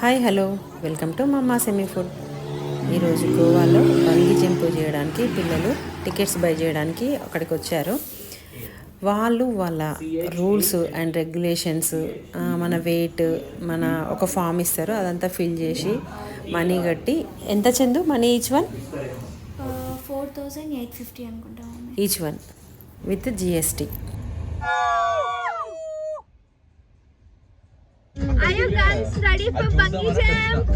Hi hello welcome to మమ్మా semi food. ఈరోజు గోవాలో బంగీ జంప్ చేయడానికి పిల్లలు టికెట్స్ బై చేయడానికి అక్కడికి వచ్చారు. వాళ్ళు వాళ్ళ రూల్స్ అండ్ రెగ్యులేషన్స్, మన వెయిట్, మన ఒక ఫామ్ ఇస్తారు, అదంతా ఫిల్ చేసి మనీ కట్టి. ఎంత చందు మనీ ఈచ్ వన్? 4850 అనుకుంటా. Each one with GST. Are you guys ready for bungee jump?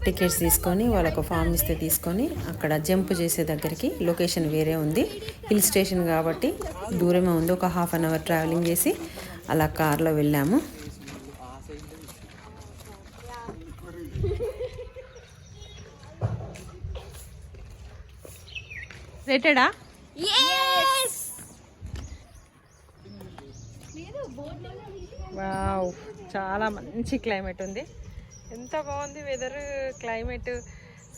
Tickets తీసుకొని వాళ్ళకు ఫామ్ ఇస్తే తీసుకొని అక్కడ జంప్ చేసే దగ్గరికి లొకేషన్ వేరే ఉంది. హిల్ స్టేషన్ కాబట్టి దూరమే ఉంది. ఒక హాఫ్ అన్ అవర్ ట్రావెలింగ్ చేసి అలా కార్లో వెళ్ళాము. రేటెడా? వావ్, చాలా మంచి క్లైమేట్ ఉంది. ఎంత బాగుంది వెదర్, క్లైమేట్.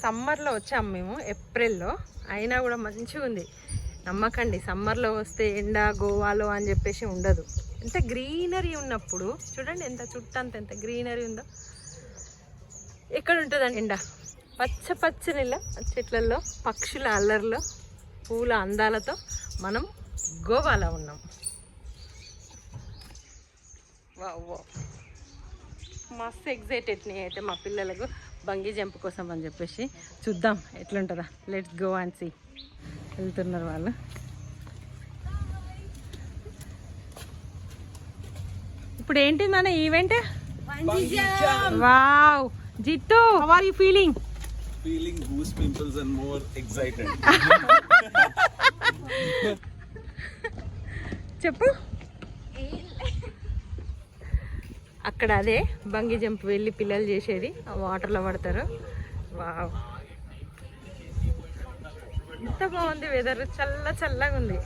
సమ్మర్లో వచ్చాము మేము, ఏప్రిల్లో, అయినా కూడా మంచిగా ఉంది. నమ్మకండి, సమ్మర్లో వస్తే ఎండ గోవాలో అని చెప్పేసి ఉండదు. ఎంత గ్రీనరీ ఉన్నప్పుడు చూడండి, ఎంత చుట్టంతా ఎంత గ్రీనరీ ఉందో. ఎక్కడ ఉంటుందండి ఎండ? పచ్చ పచ్చని చెట్లలో, పక్షుల అల్లర్లో, పూల అందాలతో మనం గోవాలో ఉన్నాం. మస్తు ఎగ్జైటెడ్ అయితే మా పిల్లలకు బంగీ జంప్ కోసం అని చెప్పేసి. చూద్దాం ఎట్లుంటుందా. Let's go and see. వెళ్తున్నారు వాళ్ళు. ఇప్పుడు ఏంటి మన event? Wow, Jithu, how are you feeling? Feeling goose pimples and more excited. చెప్పు. అక్కడ అదే బంగీ జంప్ వెళ్ళి పిల్లలు చేసేది, వాటర్లో పడతారు. వావ్, ఎంత బాగుంది వెదర్, చల్ల చల్లగా ఉంది.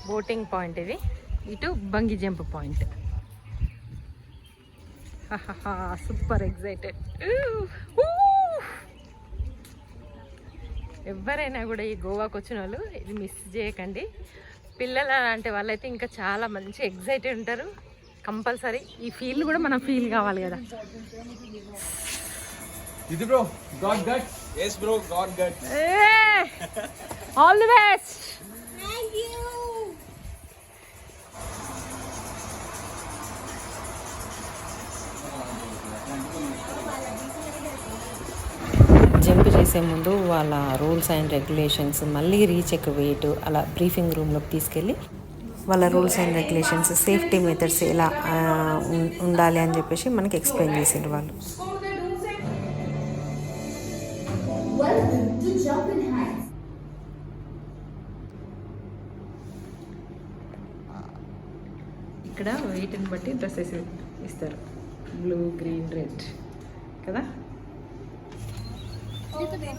బోటింగ్ పాయింట్ ఇది, ఇటు bungee jump point. Super excited. ఎవరైనా కూడా ఈ గోవాకు వచ్చిన వాళ్ళు ఇది మిస్ చేయకండి. పిల్లలు అంటే వాళ్ళైతే ఇంకా చాలా మంచి ఎగ్జైటెడ్ ఉంటారు. కంపల్సరీ ఈ ఫీల్ కూడా మనం ఫీల్ కావాలి కదా. Did bro got guts? Yes bro, got guts. All the best. Thank you. Jump చేసే ముందు వాళ్ళ రూల్స్ అండ్ రెగ్యులేషన్స్, మళ్ళీ రీచెక్ వెయిట్, అలా బ్రీఫింగ్ రూమ్లోకి తీసుకెళ్ళి వాళ్ళ rules and regulations, safety methods ఎలా ఉండాలి అని చెప్పేసి మనకి ఎక్స్ప్లెయిన్ చేసిండ్రు వాళ్ళు. ఇక్కడ వెయిట్ని బట్టి డ్రెస్సెస్ ఇస్తారు, బ్లూ, గ్రీన్, రెడ్ కదా.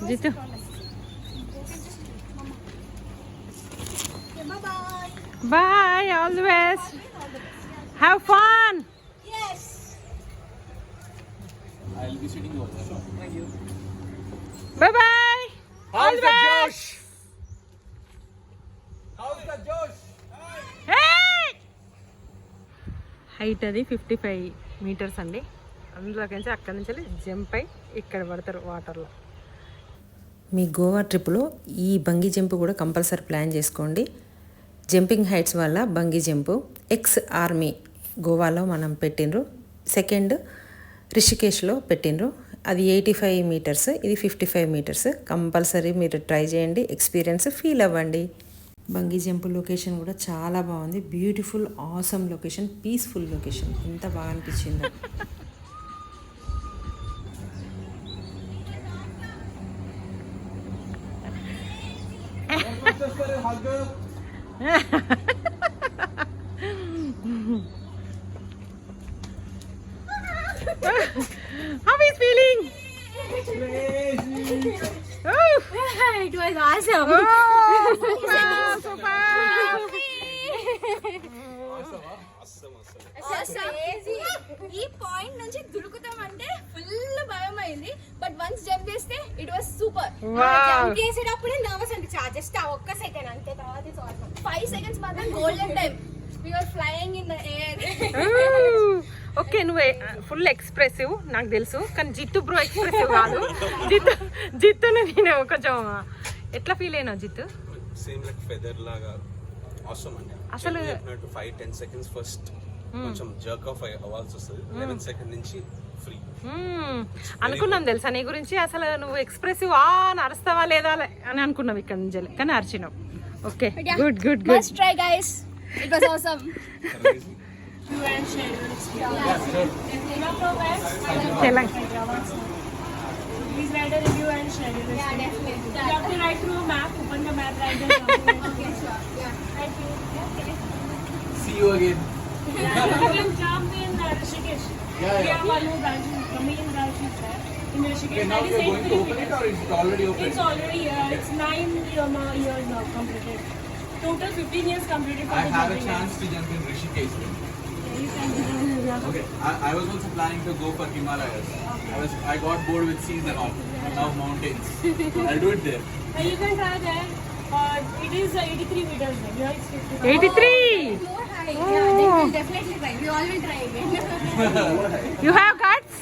Jitu, bye, all the best, have fun. Yes. I'll be sitting over there. Thank you. Bye bye. How's the Josh? How's the Josh? Hey, height అది 55 meters అండి. అందులోకి నుంచి అక్కడి నుంచి జంప్ అయి ఇక్కడ పడతారు వాటర్లో. మీ గోవా ట్రిప్లో ఈ బంగీ జంప్ కూడా కంపల్సరీ ప్లాన్ చేసుకోండి. జంపింగ్ హైట్స్ వల్ల బంగీ జంప్ ఎక్స్ ఆర్మీ గోవాలో మనం పెట్టినరు, సెకండ్ రిషికేష్లో పెట్టినరు. అది 85 meters, ఇది 55 meters. కంపల్సరీ మీరు ట్రై చేయండి, ఎక్స్పీరియన్స్ ఫీల్ అవ్వండి. బంగీ జంప్ లొకేషన్ కూడా చాలా బాగుంది. Beautiful, awesome location, peaceful location. ఎంత బాగా అనిపించిందో. How is feeling? It was awesome. Oh, super, super. ఈ పాయింట్ నుంచి దురుకుతామంటే ఫుల్ భయం అయింది. బట్ వన్స్ జంప్ చేస్తే ఇట్ వాస్ సూపర్. జంప్ చేసేటప్పుడే నర్వస్ అనిపించింది. జస్ట్ ఆ ఒక్క సెకండ్ అంతే. తర్వాత 5 seconds మాత్రం golden time. We were flying in the air. Okay, నువ్వు ఫుల్ ఎక్స్ప్రెసివ్ నాకు తెలుసు, కానీ జిత్తు బ్రో ఎక్స్ప్రెసివ్ కాదు. జిత్తును నేను కొంచెం ఎట్లా ఫీల్ అయినావు జిత్తు? సేమ్ లైక్ ఫెదర్ లాగా అవసరం అండి. అసలు 5-10 seconds ఫస్ట్ కొంచెం జర్క్ ఆఫ్ అవ్వాల్సి వస్తుంది. 11 seconds నుంచి ఫ్రీ. అనుకున్నాం తెలుసా నీ గురించి. అసలు నువ్వు ఎక్స్ప్రెసివ్ అరుస్తావా లేదా అని అనుకున్నావు ఇక్కడ నుంచి, కానీ అరిచినావు. Okay, good good good. Must try, guys. It was awesome. Please write a review and share your Yeah, experience. definitely. You have to write through a map, open the map, write the Okay, sure. Yeah. Thank you. See you again. You can jump in Rishikesh. Yeah. We have one more branch, the main branch is there in Rishikesh. Okay, now we are going to open it or is it already open? It's already it's 9 years now completed. Total 15 years completed for I the have a jumping chance to jump in Rishikesh. range. You can do that. Okay, I was also planning to go for Himalayas. I got bored with seas and all. Now mountains. I'll do it there. You can try there. It is 83 meters. Here it's 55. 83. More high. Yeah, they will definitely try. We all will try again. You have guts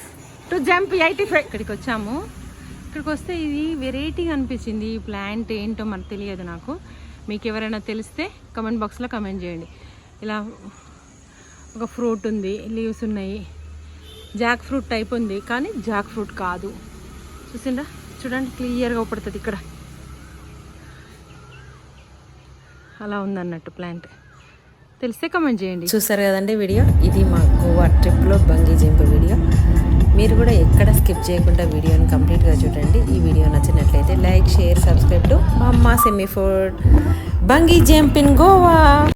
to jump 85. ఇక్కడికి వచ్చాము. ఇక్కడికి వస్తే ఇది వెరైటీగా అనిపించింది. ఈ plant ఏంటో మనకు తెలియదు. నాకు మీకు ఎవరైనా తెలిస్తే కమెంట్ బాక్స్లో కమెంట్ చేయండి. ఇలా ఒక ఫ్రూట్ ఉంది, లీవ్స్ ఉన్నాయి, జాక్ ఫ్రూట్ టైప్ ఉంది, కానీ జాక్ ఫ్రూట్ కాదు. చూసిండ్రా, చూడండి క్లియర్గా పడుతుంది ఇక్కడ. అలా ఉందన్నట్టు ప్లాంట్. తెలిస్తే కమెంట్ చేయండి. చూసారు కదండి వీడియో. ఇది మా గోవా ట్రిప్లో బంగీ జంప్ వీడియో. మీరు కూడా ఎక్కడ స్కిప్ చేయకుండా వీడియోని కంప్లీట్గా చూడండి. ఈ వీడియో నచ్చినట్లయితే లైక్, షేర్, సబ్స్క్రైబ్ టు మమ్మా semi food bungee jump in Goa.